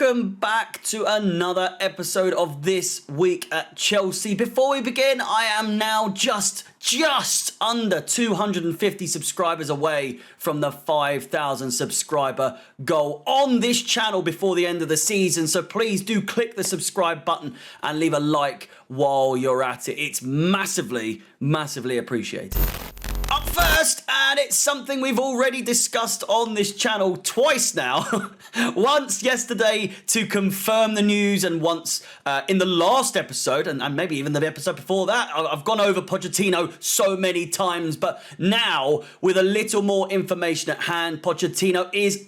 Welcome back to another episode of This Week at Chelsea. Before we begin, I am now just under 250 subscribers away from the 5,000 subscriber goal on this channel before the end of the season. So please do click the subscribe button and leave a like while you're at it. It's massively appreciated. Up first, and it's something we've already discussed on this channel twice now. Once yesterday to confirm the news, and once in the last episode, and maybe even the episode before that. I've gone over Pochettino so many times, but now with a little more information at hand, Pochettino is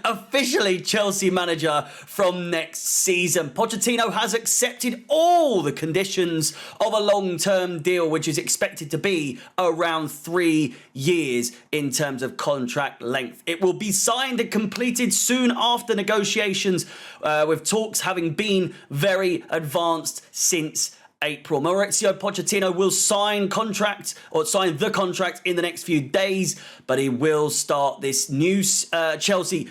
officially Chelsea manager from next season. Pochettino has accepted all the conditions of a long-term deal, which is expected to be around 3 years in terms of contract length. It will be signed and completed soon after negotiations, with talks having been very advanced since April. Mauricio Pochettino will sign the contract in the next few days, but he will start this new Chelsea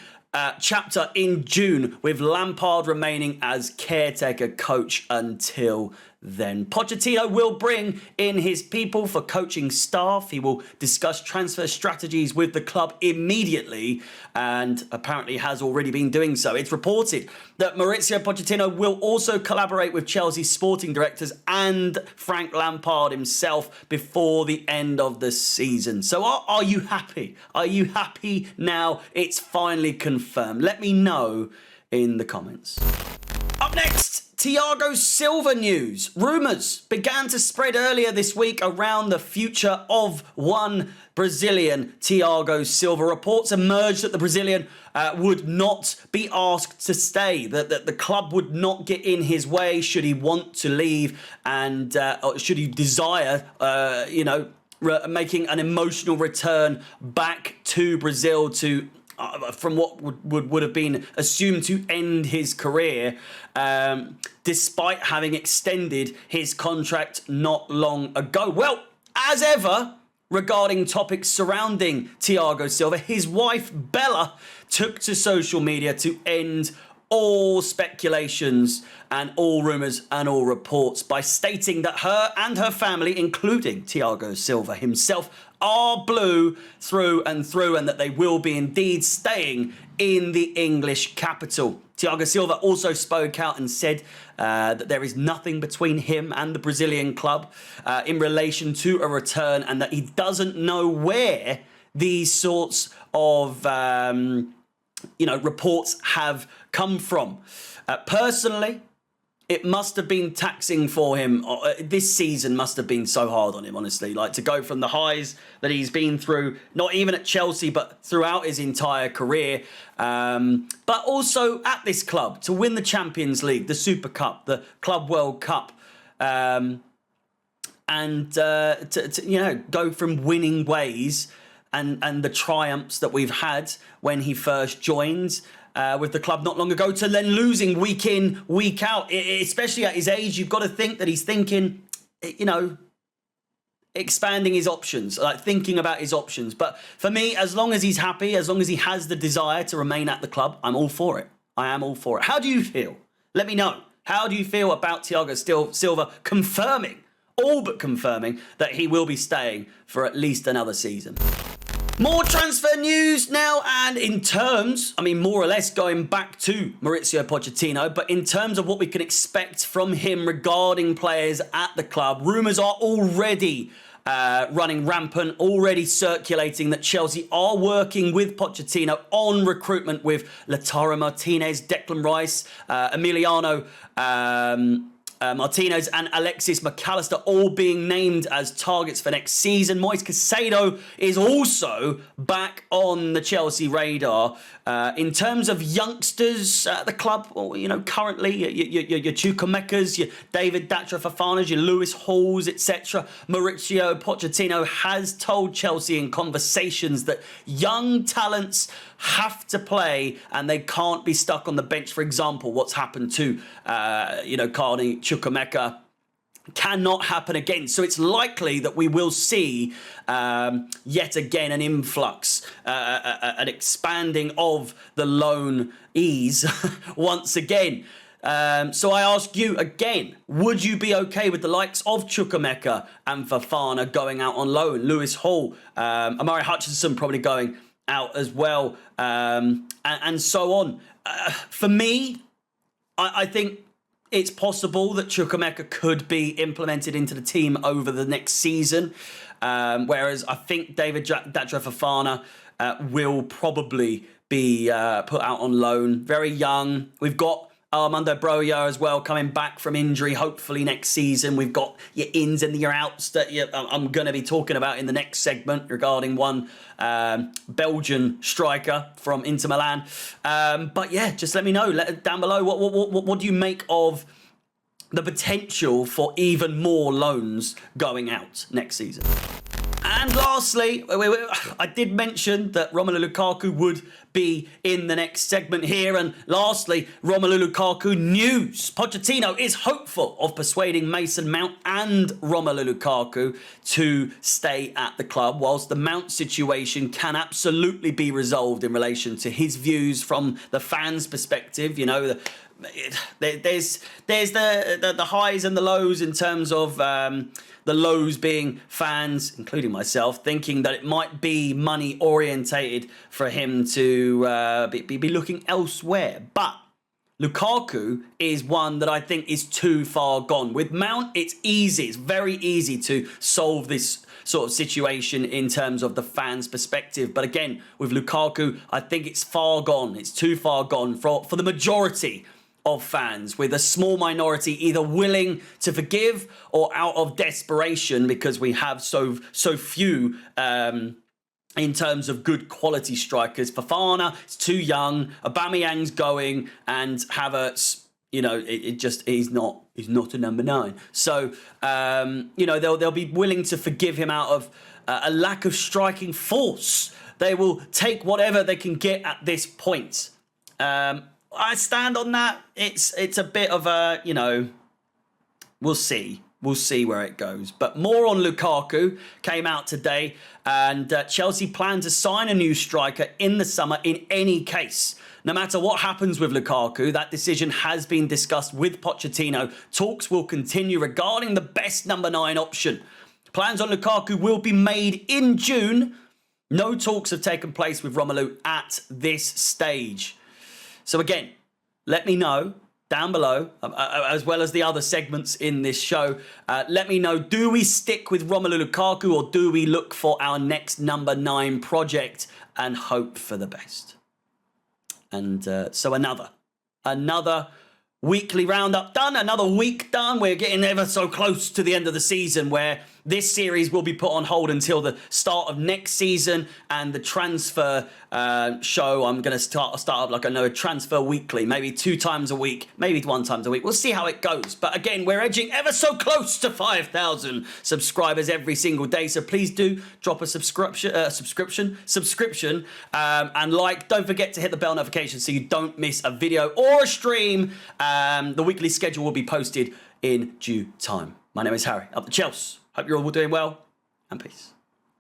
chapter in June, with Lampard remaining as caretaker coach until then. Pochettino will bring in his people for coaching staff. He will discuss transfer strategies with the club immediately, and apparently has already been doing so. It's reported that Mauricio Pochettino will also collaborate with Chelsea's sporting directors and Frank Lampard himself before the end of the season. So are you happy? Are you happy now? It's finally confirmed. Let me know in the comments. Up next, THIAGO Silva news. Rumours began to spread earlier this week around the future of one Brazilian, THIAGO Silva. Reports emerged that the Brazilian would not be asked to stay, that the club would not get in his way should he want to leave, and or should he desire, making an emotional return back to Brazil to from what would have been assumed to end his career, despite having extended his contract not long ago. Well, as ever, regarding topics surrounding THIAGO Silva, his wife Bella took to social media to end all speculations and all rumours and all reports by stating that her and her family, including THIAGO Silva himself, are blue through and through, and that they will be indeed staying in the English capital. THIAGO Silva also spoke out and said that there is nothing between him and the Brazilian club in relation to a return, and that he doesn't know where these sorts of reports have come from. Personally, it must have been taxing for him. This season must have been so hard on him, honestly. Like, to go from the highs that he's been through, not even at Chelsea, but throughout his entire career, but also at this club, to win the Champions League, the Super Cup, the Club World Cup, and to go from winning ways and the triumphs that we've had when he first joined with the club not long ago, to then losing week in, week out, especially at his age. You've got to think that he's thinking, expanding his options, like thinking about his options. But for me, as long as he's happy, as long as he has the desire to remain at the club, I'm all for it. I am all for it. How do you feel? Let me know. How do you feel about THIAGO Silva all but confirming that he will be staying for at least another season? More transfer news now, and in terms, more or less going back to Mauricio Pochettino, but in terms of what we can expect from him regarding players at the club, rumours are already running rampant, already circulating that Chelsea are working with Pochettino on recruitment, with Lautaro Martinez, Declan Rice, Emiliano Martinez and Alexis McAllister all being named as targets for next season. Moise Caicedo is also back on the Chelsea radar. In terms of youngsters at the club, currently your Chukwuemekas, your David Datro Fofanas, your Lewis Halls, etc. Mauricio Pochettino has told Chelsea in conversations that young talents have to play and they can't be stuck on the bench. For example, what's happened to Carney Chukwuemeka cannot happen again. So it's likely that we will see yet again an influx, an expanding of the loanees once again. So I ask you again, would you be okay with the likes of Chukwuemeka and Fofana going out on loan? Lewis Hall, Amari Hutchinson probably going out as well, and so on. For me, I think it's possible that Chukwuemeka could be implemented into the team over the next season, whereas I think David Datro Fofana will probably be put out on loan. Very young. We've got Armando Broja as well coming back from injury, hopefully next season. We've got your ins and your outs that I'm going to be talking about in the next segment regarding one Belgian striker from Inter Milan. But yeah, just let me know down below what do you make of the potential for even more loans going out next season. And lastly, I did mention that Romelu Lukaku would be in the next segment here. And lastly, Romelu Lukaku news. Pochettino is hopeful of persuading Mason Mount and Romelu Lukaku to stay at the club, whilst the Mount situation can absolutely be resolved in relation to his views from the fans' perspective. You know, there's the highs and the lows in terms of the lows being fans, including myself, thinking that it might be money orientated for him to be looking elsewhere. But Lukaku is one that I think is too far gone. With Mount, it's easy. It's very easy to solve this sort of situation in terms of the fans' perspective. But again, with Lukaku, I think it's far gone. It's too far gone for the majority of fans, with a small minority either willing to forgive or out of desperation because we have so few in terms of good quality strikers. Fofana is too young, Aubameyang's going, and Havertz, you know, he's not a number 9. So you know, they'll be willing to forgive him out of a lack of striking force. They will take whatever they can get at this point. I stand on that. It's a bit of a, you know, we'll see. We'll see where it goes. But more on Lukaku came out today, and Chelsea plan to sign a new striker in the summer in any case. No matter what happens with Lukaku, that decision has been discussed with Pochettino. Talks will continue regarding the best number 9 option. Plans on Lukaku will be made in June. No talks have taken place with Romelu at this stage. So again, let me know down below, as well as the other segments in this show. Let me know, do we stick with Romelu Lukaku or do we look for our next number 9 project and hope for the best? And so another weekly roundup done, another week done. We're getting ever so close to the end of the season, where this series will be put on hold until the start of next season, and the transfer show, I'm going to start up like I know a transfer weekly, maybe 2 times a week, maybe 1 time a week. We'll see how it goes. But again, we're edging ever so close to 5,000 subscribers every single day. So please do drop a subscription, and like. Don't forget to hit the bell notification so you don't miss a video or a stream. The weekly schedule will be posted in due time. My name is Harry, up the Chelsea. Hope you're all doing well, and peace.